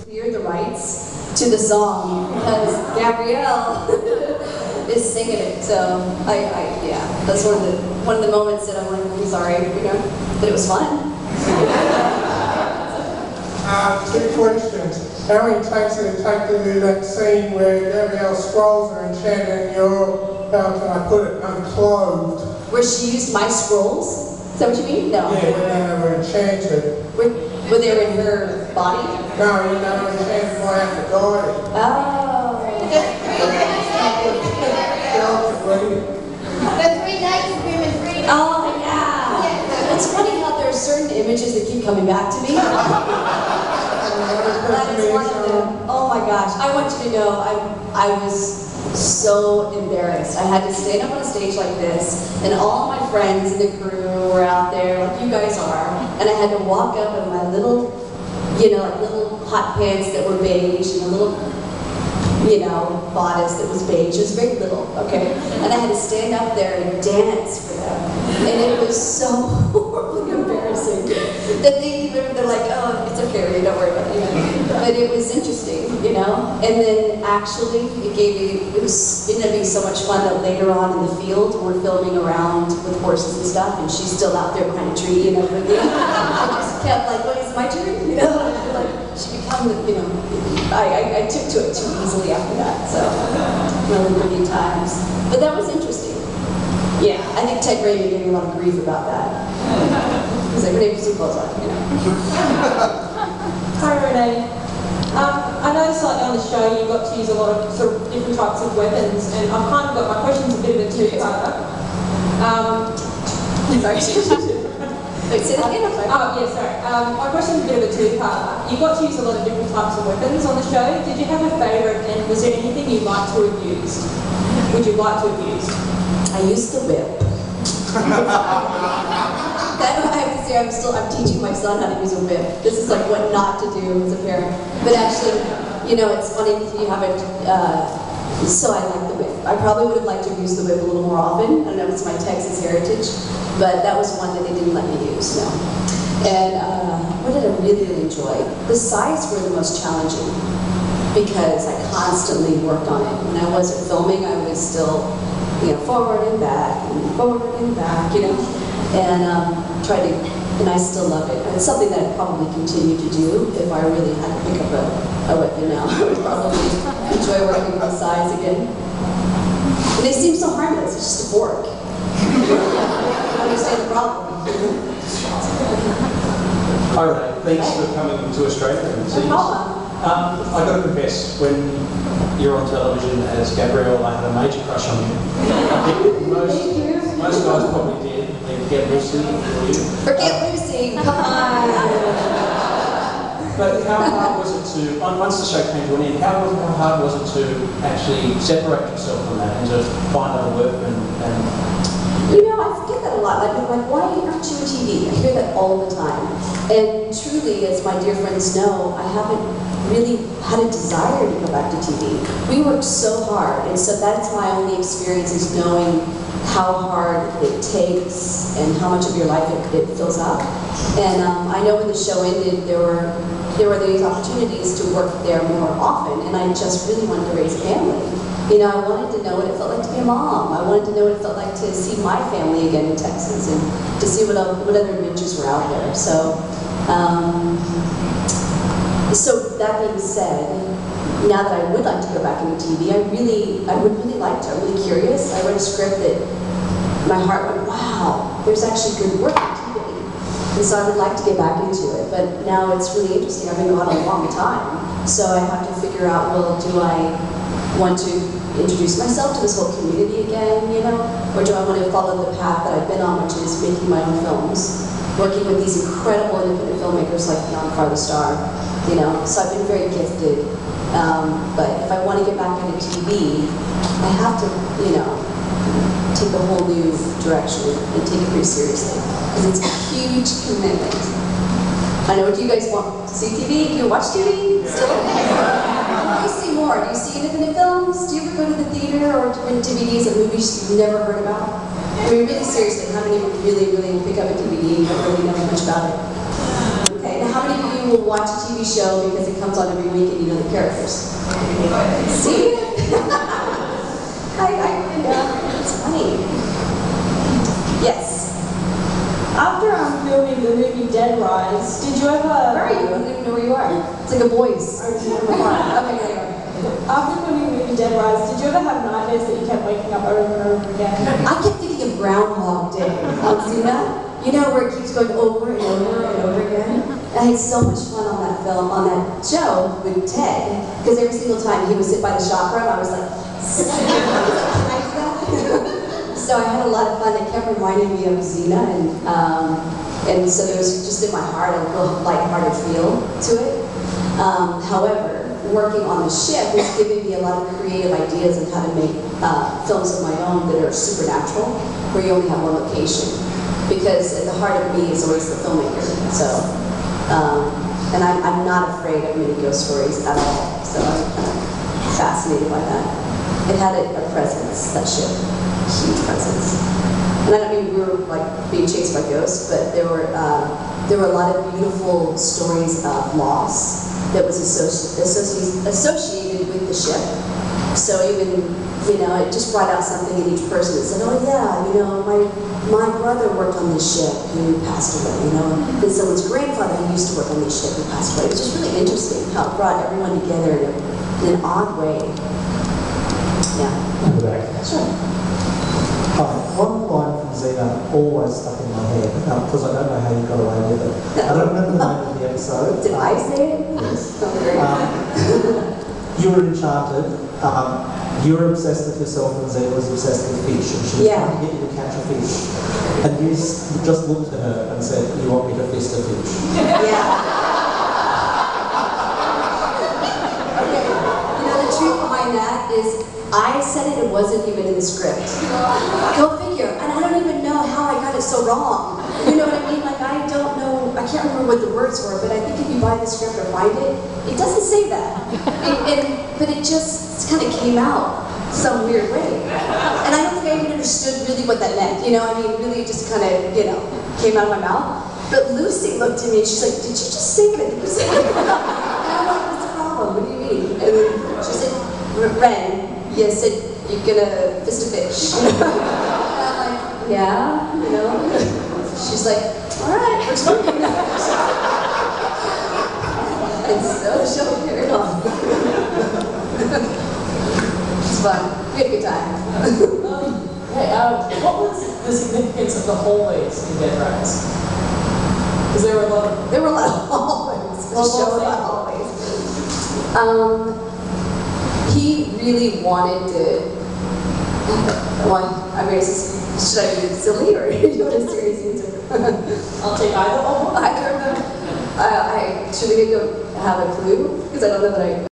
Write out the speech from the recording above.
clear the rights to the song because Gabrielle is singing it. So yeah, that's one of the moments that I'm like, I'm sorry, but it was fun. Two questions. How many takes did it take to do that scene where Gabrielle scrolls are enchanted and you're, how can I put it, unclothed? Where she used my scrolls? Is that what you mean? No. Yeah, when they were enchanted. Were they in her body? No, when they were enchanted by Aphrodite. Oh. The 3 days of him and freedom. Oh, yeah. It's funny how there are certain images that keep coming back to me. That is one of them. Oh my gosh. I want you to know, I was so embarrassed. I had to stand up on a stage like this, and all my friends in the crew were out there, like you guys are, and I had to walk up in my little, like little hot pants that were beige, and a little, bodice that was beige. It was very little, okay? And I had to stand up there and dance for them. And it was so horribly embarrassing that they're like, oh, it's okay, Renee, don't worry about it. But it was interesting, And then actually, it ended up being so much fun that later on in the field, we're filming around with horses and stuff, and she's still out there behind a tree and everything. I just kept like, what is my turn? Like, she became, I took to it too easily after that, so really many times. But that was interesting. Yeah, I think Ted Raymond gave me a lot of grief about that. He's like, Renee, put some clothes on, Hi, Renee. I noticed on the show you got to use a lot of sort of different types of weapons, and I've kind of got, my question's a bit of a two-parter. Sorry. Wait, say that again? Oh, yeah, sorry. My question's a bit of a two-parter. You got to use a lot of different types of weapons on the show. Did you have a favourite, and was there anything you'd like to have used? Would you like to have used? I used the whip. That I have to say, I'm teaching my son how to use a whip. This is like what not to do as a parent. But actually, it's funny if you haven't, so I like the whip. I probably would have liked to have used the whip a little more often. I don't know if it's my Texas heritage, but that was one that they didn't let me use, no. And what did I really enjoy? The sides were the most challenging because I constantly worked on it. When I wasn't filming, I was still, forward and back, and tried to, and I still love it. And it's something that I'd probably continue to do if I really had to pick up a weapon now. I would probably enjoy working with the sides again. And they seem so harmless, it's just a fork. I don't understand the problem. Hi Renee, thanks for coming to Australia and seeing us. I've got to confess, when you're on television as Gabrielle, I had a major crush on you. I think most guys probably did. They Forget Lucy for you. Forget Lucy, come on! But how hard was it to, once the show came to an end, how hard was it to actually separate yourself from that and to find other work and I forget that a lot. Like, why aren't you on TV? I hear that all the time. And truly, as my dear friends know, I haven't really had a desire to go back to TV. We worked so hard, and so that's my only experience is knowing how hard it takes and how much of your life it fills up. And I know when the show ended, there were these opportunities to work there more often, and I just really wanted to raise a family. I wanted to know what it felt like to be a mom. I wanted to know what it felt like to see my family again in Texas and to see what other adventures were out there. So, so that being said, now that I would like to go back into TV, I would really like to. I'm really curious. I read a script that my heart went, wow, there's actually good work in TV. And so I would like to get back into it. But now it's really interesting. I've been gone a long time. So I have to figure out, well, do I want to introduce myself to this whole community again, or do I want to follow the path that I've been on, which is making my own films, working with these incredible independent filmmakers like Beyond Farther Star, so I've been very gifted, but if I want to get back into TV, I have to, take a whole new direction and take it pretty seriously, because it's a huge commitment. I know, what do you guys want? To see TV? Do you watch TV? Still? What do you see more? Do you see independent films? Do you ever go to the theater or rent DVDs of movies you've never heard about? I mean, really seriously, how many of you really pick up a DVD and don't really know much about it? Okay, now how many of you will watch a TV show because it comes on every week and you know the characters. See? Yeah, it's funny. Yes. After filming the movie Dead Rise, did you ever... Where are you? I don't even know where you are. It's like a voice. Okay, there you are. After filming the movie Dead Rise, did you ever have nightmares that you kept waking up over and over again? I kept thinking of Groundhog Day. Seen that? You know where it keeps going over and over and over again? I had so much fun on that film, on that show with Ted, because every single time he would sit by the shop room, I was like, can I do that? So I had a lot of fun. It kept reminding me of Xena, and so there was just in my heart a real lighthearted feel to it. However, working on the ship was giving me a lot of creative ideas on how to make films of my own that are supernatural, where you only have one location. Because at the heart of me is always the filmmaker. So, and I'm not afraid of many ghost stories at all. So I'm kind of fascinated by that. It had a presence, that ship, huge presence. And I don't mean we were like being chased by ghosts, but there were a lot of beautiful stories of loss that was associated with the ship. So even, you know, it just brought out something in each person that said, oh yeah, you know, my brother worked on this ship who passed away, you know, and then someone's grandfather who used to work on this ship who passed away. It was just really interesting how it brought everyone together in an odd way. Yeah. In the back. Sure. Hi. One line from Xena always stuck in my head, because I don't know how you got away with it. I don't remember the name of the episode. Did I say it? Yes. Okay. You were enchanted. You were obsessed with yourself, and Xena was obsessed with fish, and she was trying to get you to catch a fish. And you just looked at her and said, "You want me to fist a fish?" Yeah. Okay. You know, the truth behind that is I said it wasn't even in the script. Go figure. And I don't even know how I got it so wrong. You know what I mean? Like, I don't know, I can't remember what the words were, but I think if you buy the script or find it, it doesn't say that. But it just kind of came out some weird way. And I don't think I even understood really what that meant. You know, I mean, really just kind of, you know, came out of my mouth. But Lucy looked at me and she's like, did you just say what I think you said? And I'm like, what's the problem? What do you mean? And then she said, Ren, you said you're gonna fist a fish. And I'm like, yeah, you know. She's like, all right, we're talking now. And so the show carried on. It's fun. We had a good time. What was the significance of the hallways in Dead Rise? Because there were a lot of hallways. The show about hallways. He really wanted to. I mean, should I be silly or do you want a serious answer? I'll take either of them. Either of them. I should we go have a clue because I don't know that I.